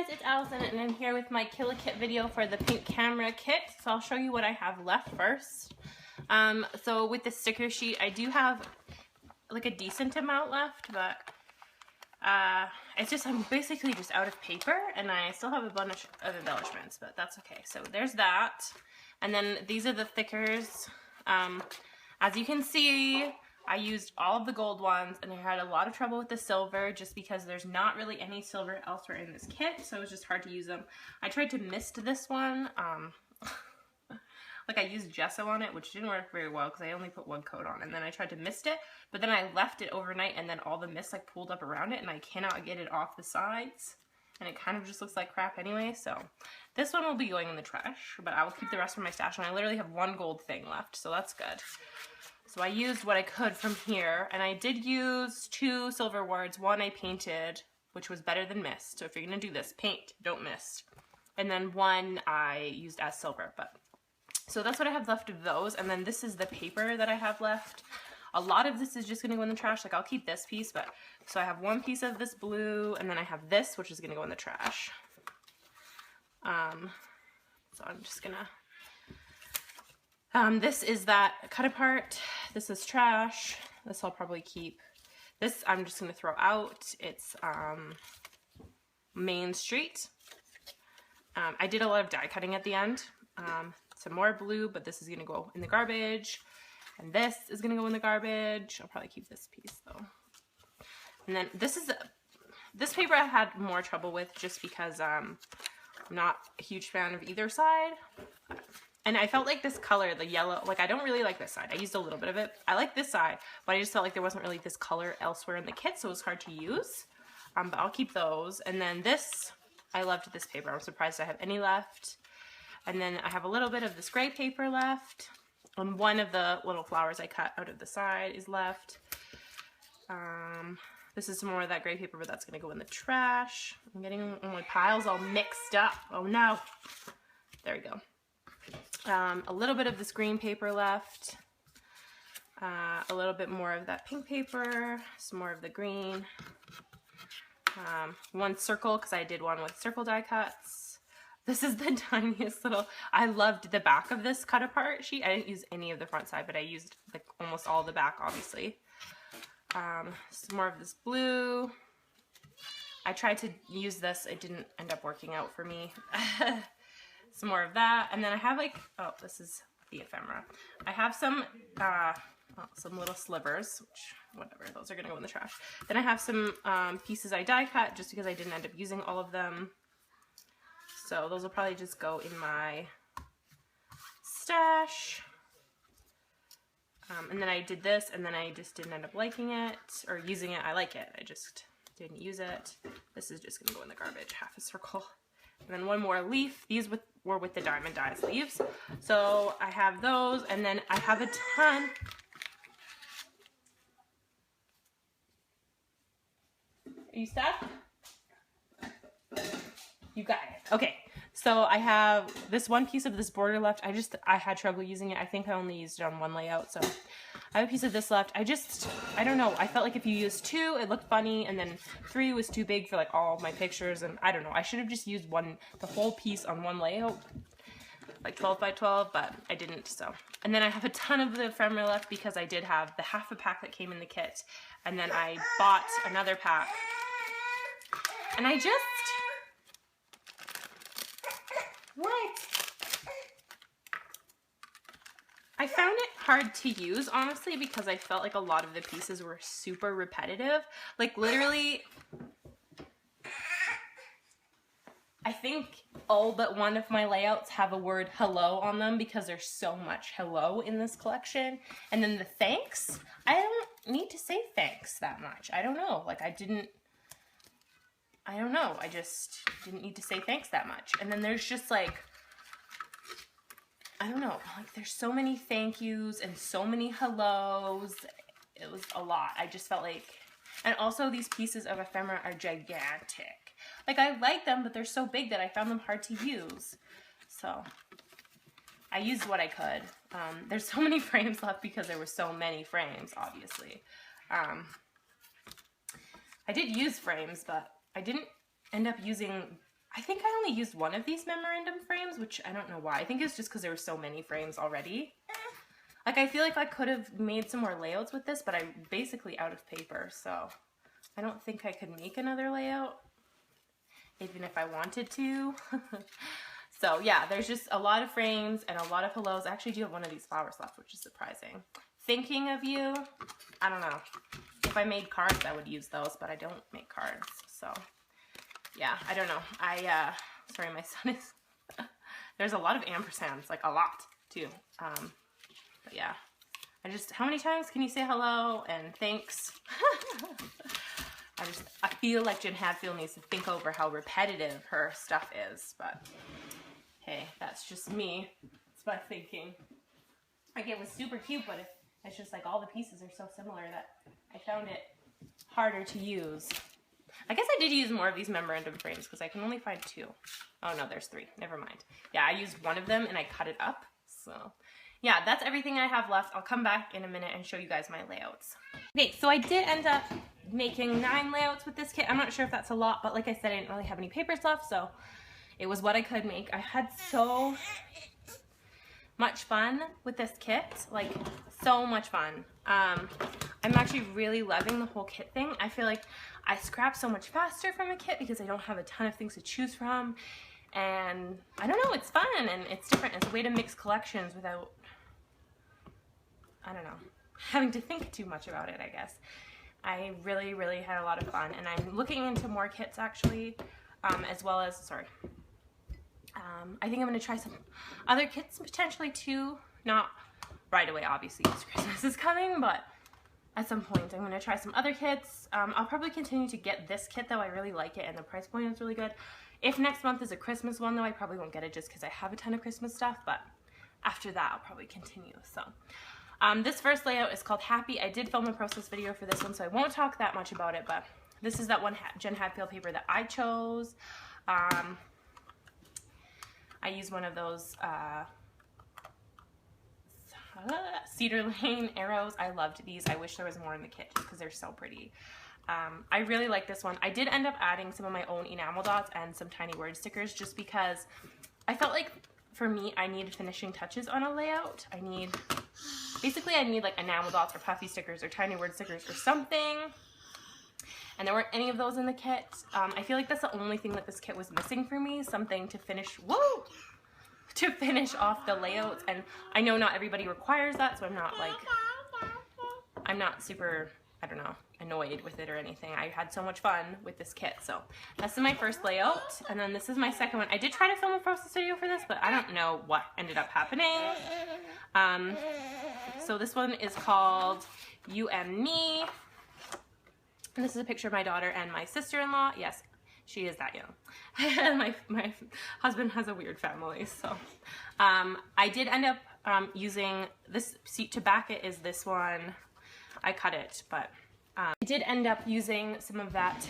guys, it's Allison and I'm here with my Kill a Kit video for the pink camera kit. So I'll show you what I have left first. So with the sticker sheet, I do have like a decent amount left, but it's just, I'm basically just out of paper and I still have a bunch of embellishments, but that's okay. So there's that. And then these are the thickers. As you can see, I used all of the gold ones and I had a lot of trouble with the silver just because there's not really any silver elsewhere in this kit, so it was just hard to use them. I tried to mist this one, like I used gesso on it, which didn't work very well because I only put one coat on, and then I tried to mist it, but then I left it overnight and then all the mist like pooled up around it and I cannot get it off the sides and it kind of just looks like crap anyway, so this one will be going in the trash, but I will keep the rest for my stash, and I literally have one gold thing left, so that's good. So I used what I could from here, and I did use 2 silver wards. One I painted, which was better than mist. So if you're gonna do this, paint, don't mist. And then one I used as silver, but. So that's what I have left of those, and then this is the paper that I have left. A lot of this is just gonna go in the trash, like I'll keep this piece, but. So I have one piece of this blue, and then I have this, which is gonna go in the trash. So I'm just gonna. This is that cut apart. This is trash. This I'll probably keep. This I'm just gonna throw out. It's Main Street. I did a lot of die cutting at the end. Some more blue, but this is gonna go in the garbage. And this is gonna go in the garbage. I'll probably keep this piece though. And then this paper I had more trouble with just because I'm not a huge fan of either side. And I felt like this color, the yellow, like I don't really like this side. I used a little bit of it. I like this side, but I just felt like there wasn't really this color elsewhere in the kit, so it was hard to use. But I'll keep those. And then this, I loved this paper. I'm surprised I have any left. And then I have a little bit of this gray paper left. And one of the little flowers I cut out of the side is left. This is some more of that gray paper, but that's going to go in the trash. I'm getting my piles all mixed up. Oh no. There we go. A little bit of this green paper left, a little bit more of that pink paper, some more of the green, one circle because I did one with circle die cuts. This is the tiniest little, I loved the back of this cut apart sheet. I didn't use any of the front side, but I used like almost all the back obviously. Some more of this blue. I tried to use this, it didn't end up working out for me. Some more of that, and then I have like, oh, this is the ephemera. I have some little slivers, which, whatever, those are gonna go in the trash. Then I have some pieces I die cut just because I didn't end up using all of them. So those will probably just go in my stash. And then I did this, and then I just didn't end up liking it, or using it. I like it, I just didn't use it. This is just gonna go in the garbage, half a circle. And then one more leaf. These were with the Diamond Dyes leaves. So I have those, and then I have a ton. Are you stuck? You got it. Okay. So I have this one piece of this border left. I had trouble using it. I think I only used it on one layout. So I have a piece of this left. I don't know. I felt like if you used 2, it looked funny, and then 3 was too big for like all of my pictures, and I don't know. I should have just used the whole piece on one layout, like 12 by 12, but I didn't, so. And then I have a ton of the ephemera left because I did have the half a pack that came in the kit, and then I bought another pack, and I just... What? I found it hard to use, honestly, because I felt like a lot of the pieces were super repetitive. Like, literally, I think all but one of my layouts have a word hello on them because there's so much hello in this collection. And then the thanks, I don't need to say thanks that much. I don't know. Like, I don't know. I just didn't need to say thanks that much. And then there's just like, I don't know, like there's so many thank yous and so many hellos. It was a lot. I just felt like, and also these pieces of ephemera are gigantic. Like I like them, but they're so big that I found them hard to use. So I used what I could. There's so many frames left because there were so many frames, obviously. I did use frames, but I didn't end up using I think I only used one of these memorandum frames, which I don't know why. I think it's just because there were so many frames already. Like, I feel like I could have made some more layouts with this, but I'm basically out of paper, so I don't think I could make another layout, even if I wanted to. So yeah, there's just a lot of frames and a lot of hellos. I actually do have one of these flowers left, which is surprising. Thinking of you, I don't know. If I made cards, I would use those, but I don't make cards, so yeah, I don't know. Sorry, my son is, there's a lot of ampersands, like a lot too. But yeah, how many times can you say hello and thanks? I feel like Jen Hadfield needs to think over how repetitive her stuff is, but hey, that's just me. It's my thinking. Like, it was super cute, but it's just like all the pieces are so similar that I found it harder to use. I guess I did use more of these memorandum frames because I can only find 2. Oh no, there's 3. Never mind. Yeah, I used one of them and I cut it up. So yeah, that's everything I have left. I'll come back in a minute and show you guys my layouts. Okay, so I did end up making 9 layouts with this kit. I'm not sure if that's a lot, but like I said, I didn't really have any papers left, so it was what I could make. I had so much fun with this kit, like so much fun. I'm actually really loving the whole kit thing. I feel like I scrap so much faster from a kit because I don't have a ton of things to choose from, and I don't know, it's fun and it's different. It's a way to mix collections without, I don't know, having to think too much about it, I guess. I really, really had a lot of fun, and I'm looking into more kits actually, as well as, sorry, I think I'm going to try some other kits potentially too. Not right away, obviously, because Christmas is coming, but at some point I'm going to try some other kits. I'll probably continue to get this kit though. I really like it and the price point is really good. If next month is a Christmas one though, I probably won't get it just because I have a ton of Christmas stuff, but after that I'll probably continue. So this first layout is called Happy. I did film a process video for this one, so I won't talk that much about it, but this is that one Jen Hadfield paper that I chose. I use one of those Cedar Lane arrows. I loved these. I wish there was more in the kit just because they're so pretty. I really like this one. I did end up adding some of my own enamel dots and some tiny word stickers just because I felt like for me I needed finishing touches on a layout. I need like enamel dots or puffy stickers or tiny word stickers or something. And there weren't any of those in the kit. I feel like that's the only thing that this kit was missing for me, something to finish, to finish off the layouts. And I know not everybody requires that, so I'm not super, I don't know, annoyed with it or anything. I had so much fun with this kit. So this is my first layout, and then this is my second one. I did try to film a process video for this, but I don't know what ended up happening. So this one is called You and Me. And this is a picture of my daughter and my sister-in-law. Yes, she is that young. my husband has a weird family, so. I did end up using this, to back it is this one. I cut it, but I did end up using some of that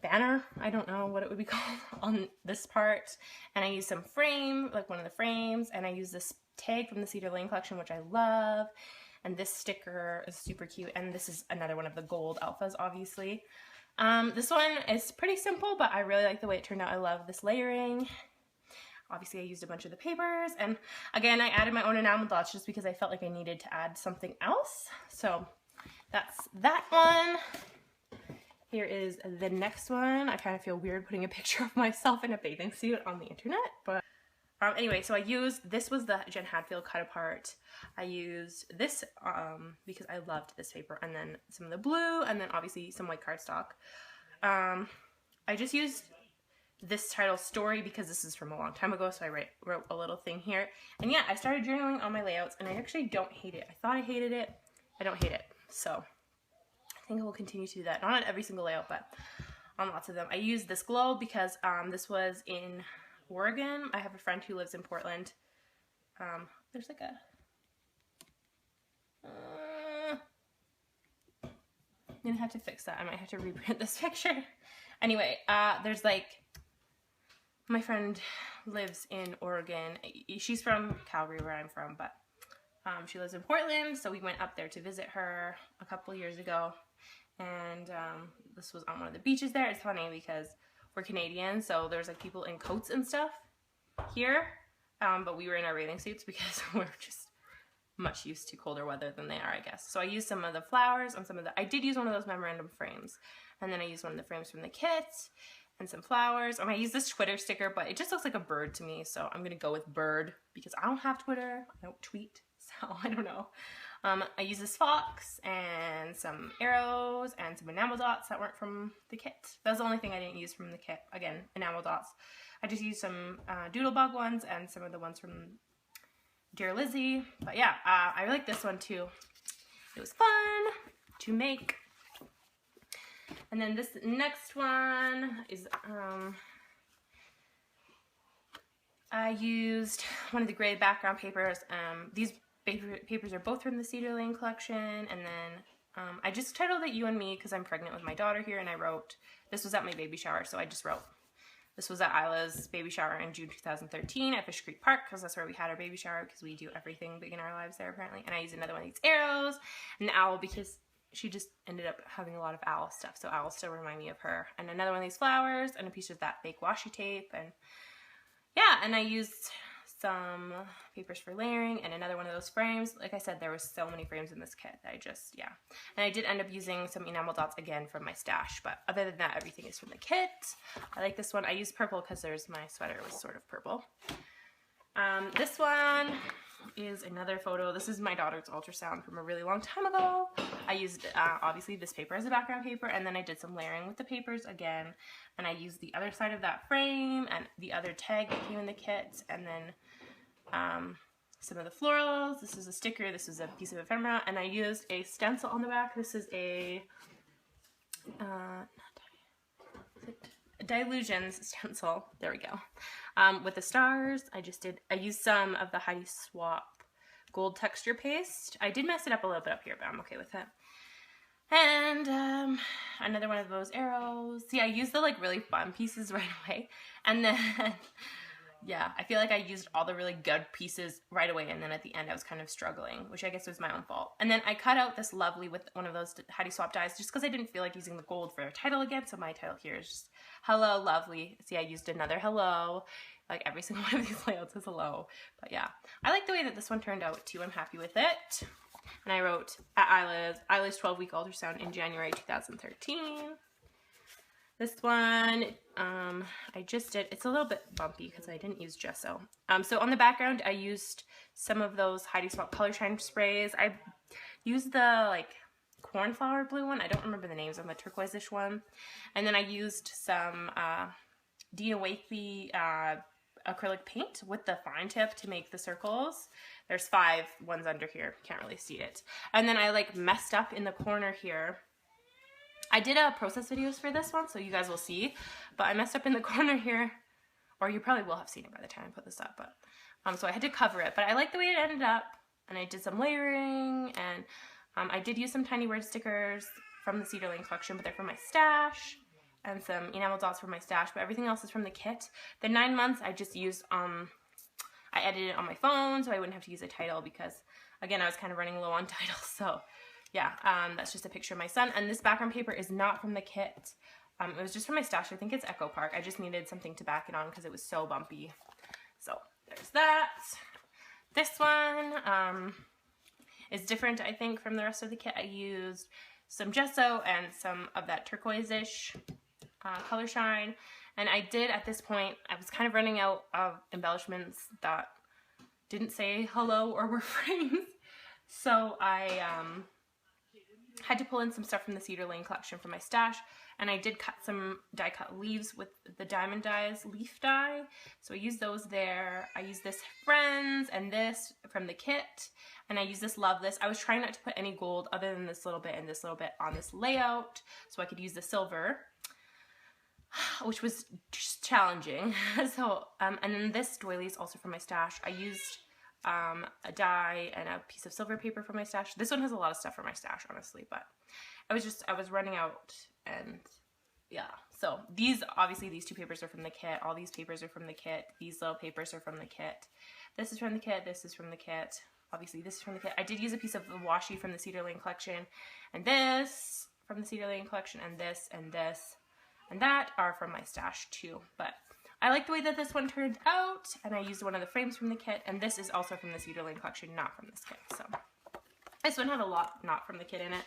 banner, I don't know what it would be called, on this part. And I used some frame, like one of the frames, and I used this tag from the Cedar Lane collection, which I love. And this sticker is super cute, and this is another one of the gold alphas, obviously. This one is pretty simple, but I really like the way it turned out. I love this layering. Obviously, I used a bunch of the papers, and again, I added my own enamel dots just because I felt like I needed to add something else. So that's that one. Here is the next one. I kind of feel weird putting a picture of myself in a bathing suit on the internet, but anyway, so I used, this was the Jen Hadfield cut apart. I used this because I loved this paper, and then some of the blue, and then obviously some white cardstock. I just used this title Story because this is from a long time ago, so I wrote a little thing here. And yeah, I started journaling on my layouts, and I actually don't hate it. I thought I hated it. I don't hate it. So I think I will continue to do that. Not on every single layout, but on lots of them. I used this globe because this was in Oregon. I have a friend who lives in Portland. There's like a I'm gonna have to fix that. I might have to reprint this picture. Anyway, there's like, my friend lives in Oregon. She's from Calgary, where I'm from, but she lives in Portland, so we went up there to visit her a couple years ago, and this was on one of the beaches there. It's funny because we're Canadian, so there's like people in coats and stuff here, but we were in our bathing suits because we're just much used to colder weather than they are, I guess. So I used some of the flowers on some of the, I did use one of those memorandum frames, and then I used one of the frames from the kit and some flowers. I used this Twitter sticker, but it just looks like a bird to me, so I'm gonna go with bird because I don't have Twitter, I don't tweet, so I don't know. I used this fox and some arrows and some enamel dots that weren't from the kit. That's the only thing I didn't use from the kit. Again, enamel dots. I just used some Doodlebug ones and some of the ones from Dear Lizzie. But yeah, I like this one too. It was fun to make. And then this next one is, I used one of the gray background papers. These papers are both from the Cedar Lane collection, and then I just titled it You and Me because I'm pregnant with my daughter here, and I wrote, this was at my baby shower, so I just wrote, this was at Isla's baby shower in June 2013 at Fish Creek Park, because that's where we had our baby shower, because we do everything big in our lives there apparently. And I used another one of these arrows, an owl, because she just ended up having a lot of owl stuff, so owls still remind me of her, and another one of these flowers, and a piece of that fake washi tape, and yeah, and I used some papers for layering and another one of those frames. Like I said, there was so many frames in this kit that I just, yeah. And I did end up using some enamel dots again from my stash, but other than that, everything is from the kit. I like this one. I used purple because my sweater was sort of purple. This one is another photo. This is my daughter's ultrasound from a really long time ago. I used, obviously, this paper as a background paper, and then I did some layering with the papers again, and I used the other side of that frame and the other tag that came in the kit, and then some of the florals. This is a sticker, this is a piece of ephemera, and I used a stencil on the back. This is a Dylusions stencil, there we go, with the stars. I used some of the Heidi Swapp gold texture paste. I did mess it up a little bit up here, but I'm okay with it. And another one of those arrows. See, I used the like really fun pieces right away, and then yeah, I feel like I used all the really good pieces right away, and then at the end I was kind of struggling, which I guess was my own fault. And then I cut out this lovely with one of those Heidi Swapp dies just because I didn't feel like using the gold for a title again, so my title here is just Hello Lovely. See, I used another hello. Like every single one of these layouts is hello. But yeah, I like the way that this one turned out too. I'm happy with it. And I wrote at Isla's 12-week ultrasound in January 2013. This one, I just did, it's a little bit bumpy because I didn't use gesso. So on the background, I used some of those Heidi Swapp Color Shine sprays. I used the like cornflower blue one. I don't remember the names of the turquoise-ish one. And then I used some Dina Wakley acrylic paint with the fine tip to make the circles. There's 5 ones under here. Can't really see it. And then I like messed up in the corner here. I did a process videos for this one, so you guys will see, but I messed up in the corner here, or you probably will have seen it by the time I put this up, but so I had to cover it, but I like the way it ended up, and I did some layering, and I did use some tiny word stickers from the Cedar Lane collection, but they're from my stash, and some enamel dots from my stash, but everything else is from the kit. The 9 months I just used, I edited it on my phone, so I wouldn't have to use a title, because again, I was kind of running low on titles, so yeah, that's just a picture of my son. And this background paper is not from the kit. It was just from my stash. I think it's Echo Park. I just needed something to back it on because it was so bumpy. So there's that. This one is different, I think, from the rest of the kit. I used some gesso and some of that turquoise-ish color shine. And I did, at this point, I was kind of running out of embellishments that didn't say hello or were frames. So I had to pull in some stuff from the Cedar Lane collection from my stash, and I did cut some die cut leaves with the Diamond Dies leaf die, so I used those there. I used this Friends and this from the kit, and I used this Love This. I was trying not to put any gold other than this little bit and this little bit on this layout, so I could use the silver, which was just challenging. So, and then this doily is also from my stash. I used a die and a piece of silver paper from my stash. This one has a lot of stuff from my stash, honestly, but I was running out, and yeah. So these, obviously these 2 papers are from the kit. All these papers are from the kit. These little papers are from the kit. This is from the kit. This is from the kit. Obviously this is from the kit. I did use a piece of the washi from the Cedar Lane collection, and this from the Cedar Lane collection, and this, and that are from my stash too. But I like the way that this one turned out, and I used one of the frames from the kit, and this is also from the Cedar Lane collection, not from this kit. So this one had a lot not from the kit in it.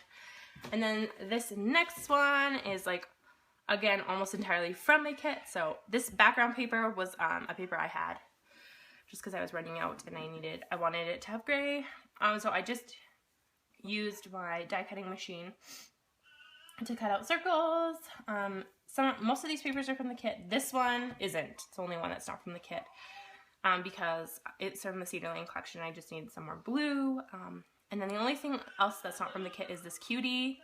And then this next one is like, again, almost entirely from my kit. So this background paper was a paper I had just because I was running out and I wanted it to have gray. So I just used my die cutting machine to cut out circles. Most of these papers are from the kit. This one isn't. It's the only one that's not from the kit because it's from the Cedar Lane collection. I just needed some more blue. And then the only thing else that's not from the kit is this cutie.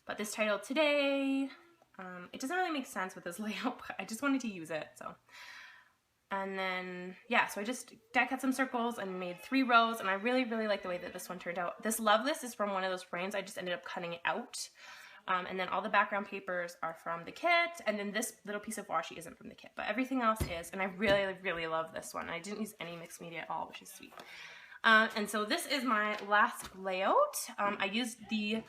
But this title today, it doesn't really make sense with this layout, but I just wanted to use it, so. And then, yeah, so I just die cut some circles and made 3 rows, and I really, really like the way that this one turned out. This Love List is from one of those frames. I just ended up cutting it out. And then all the background papers are from the kit, and then this little piece of washi isn't from the kit, but everything else is, and I really, really love this one. I didn't use any mixed media at all, which is sweet. And so this is my last layout. I used the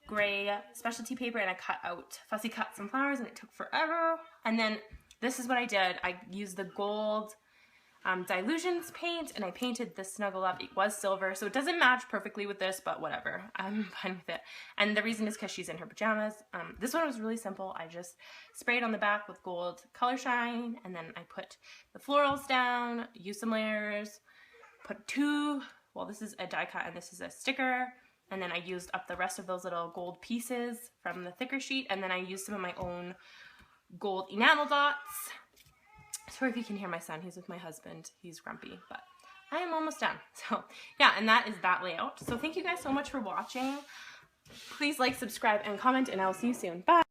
gray specialty paper and I cut out fussy cut some flowers, and it took forever. And then this is what I did. I used the gold Dylusions paint, and I painted this Snuggle Up. It was silver, so it doesn't match perfectly with this, but whatever. I'm fine with it. And the reason is because she's in her pajamas. This one was really simple. I just sprayed on the back with gold color shine, and then I put the florals down, used some layers, put 2, well, this is a die cut and this is a sticker, and then I used up the rest of those little gold pieces from the thicker sheet, and then I used some of my own gold enamel dots. Sorry if you can hear my son, he's with my husband, he's grumpy, but I am almost done. So yeah, and that is that layout. So thank you guys so much for watching. Please like, subscribe, and comment, and I will see you soon. Bye!